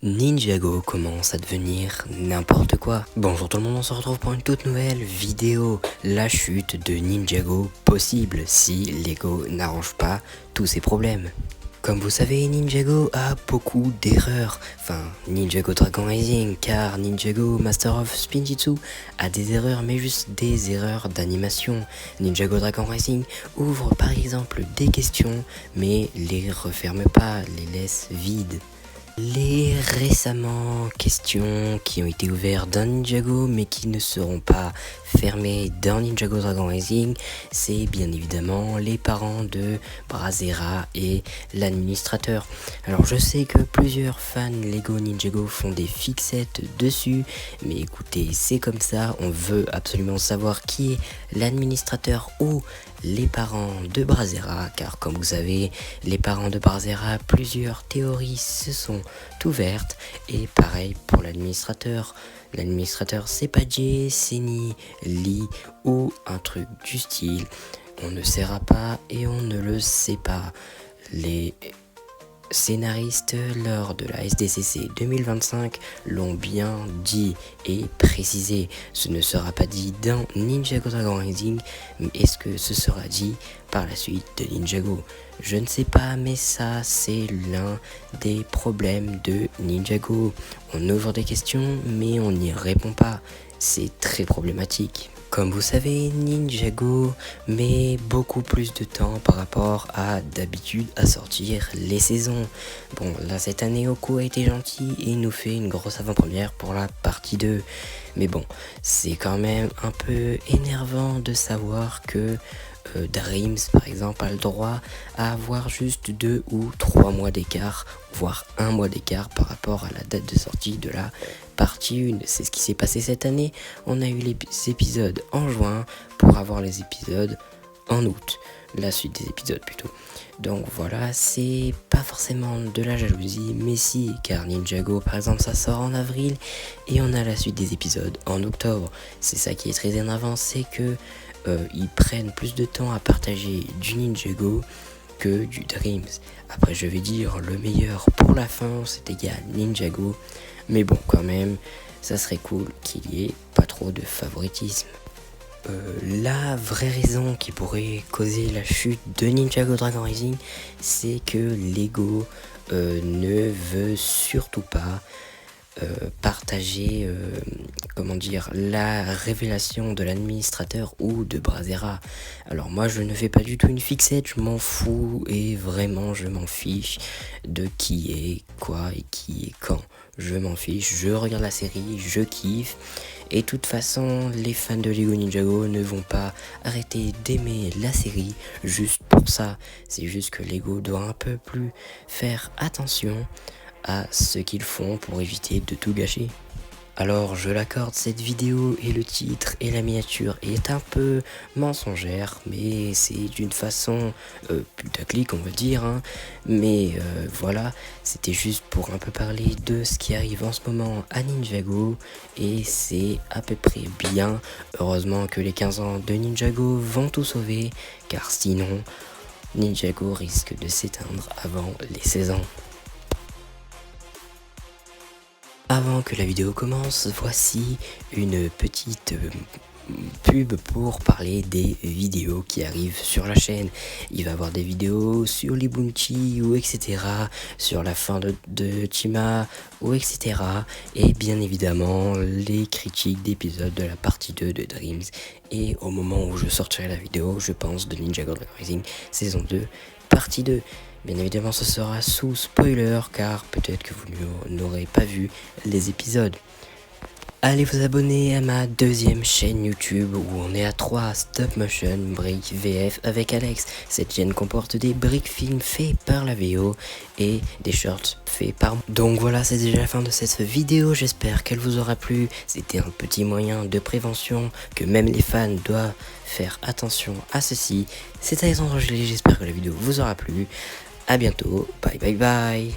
Ninjago commence à devenir n'importe quoi. Bonjour tout le monde, on se retrouve pour une toute nouvelle vidéo. La chute de Ninjago possible si Lego n'arrange pas tous ses problèmes. Comme vous savez, Ninjago a beaucoup d'erreurs. Enfin, Ninjago Dragon Rising, car Ninjago Master of Spinjitzu a des erreurs, mais juste des erreurs d'animation. Ninjago Dragon Rising ouvre par exemple des questions, mais les referme pas, les laisse vides. Les récemment questions qui ont été ouvertes dans Ninjago mais qui ne seront pas fermées dans Ninjago Dragon Rising, c'est bien évidemment les parents de Brazera et l'administrateur. Alors je sais que plusieurs fans Lego Ninjago font des fixettes dessus, mais écoutez, c'est comme ça, on veut absolument savoir qui est l'administrateur ou les parents de Brazera, car comme vous savez, les parents de Brazera, plusieurs théories se sont ouvertes, et pareil pour l'administrateur. L'administrateur c'est pas Jay, c'est ni Lee ou un truc du style. On ne saura pas et on ne le sait pas. Les scénaristes lors de la SDCC 2025 l'ont bien dit et précisé. Ce ne sera pas dit dans Ninjago Dragon Rising, mais est-ce que ce sera dit par la suite de Ninjago? Je ne sais pas, mais ça c'est l'un des problèmes de Ninjago. On ouvre des questions mais on n'y répond pas. C'est très problématique. Comme vous savez, Ninjago met beaucoup plus de temps par rapport à d'habitude à sortir les saisons. Bon, là cette année Oko a été gentil et nous fait une grosse avant-première pour la partie 2. Mais bon, c'est quand même un peu énervant de savoir que Dreams par exemple a le droit à avoir juste 2 ou 3 mois d'écart, voire 1 mois d'écart par rapport à la date de sortie de la partie 1. C'est ce qui s'est passé cette année. On a eu les épisodes en juin pour avoir les épisodes en août, la suite des épisodes plutôt. Donc voilà, c'est pas forcément de la jalousie, mais si, car Ninjago par exemple ça sort en avril et on a la suite des épisodes en octobre. C'est ça qui est très énervant, c'est que ils prennent plus de temps à partager du Ninjago que du Dreams. Après je vais dire le meilleur pour la fin, c'est égal Ninjago, mais bon quand même ça serait cool qu'il y ait pas trop de favoritisme. La vraie raison qui pourrait causer la chute de Ninjago Dragon Rising, c'est que Lego ne veut surtout pas partager la révélation de l'administrateur ou de Brazera. Alors moi je ne fais pas du tout une fixette, je m'en fous et vraiment je m'en fiche de qui est quoi et qui est quand. Je m'en fiche, je regarde la série, je kiffe. Et de toute façon, les fans de Lego Ninjago ne vont pas arrêter d'aimer la série juste pour ça. C'est juste que Lego doit un peu plus faire attention à ce qu'ils font pour éviter de tout gâcher. Alors je l'accorde, cette vidéo et le titre et la miniature est un peu mensongère, mais c'est d'une façon putaclic on va dire, hein. Mais voilà, c'était juste pour un peu parler de ce qui arrive en ce moment à Ninjago, et c'est à peu près bien. Heureusement que les 15 ans de Ninjago vont tout sauver, car sinon Ninjago risque de s'éteindre avant les 16 ans. Avant que la vidéo commence, voici une petite pub pour parler des vidéos qui arrivent sur la chaîne. Il va y avoir des vidéos sur les Bounty ou etc, sur la fin de Chima ou etc, et bien évidemment les critiques d'épisodes de la partie 2 de Dreams, et au moment où je sortirai la vidéo, je pense, de Ninjago Dragon Rising saison 2 partie 2. Bien évidemment ce sera sous spoiler, car peut-être que vous n'aurez pas vu les épisodes. Allez vous abonner à ma deuxième chaîne YouTube où on est à 3 stop motion brick VF avec Alex. Cette chaîne comporte des brick films faits par la VO et des shorts faits par moi. Donc voilà, c'est déjà la fin de cette vidéo, j'espère qu'elle vous aura plu. C'était un petit moyen de prévention que même les fans doivent faire attention à ceci. C'était Alexandre Gelé, j'espère que la vidéo vous aura plu. A bientôt, bye bye bye.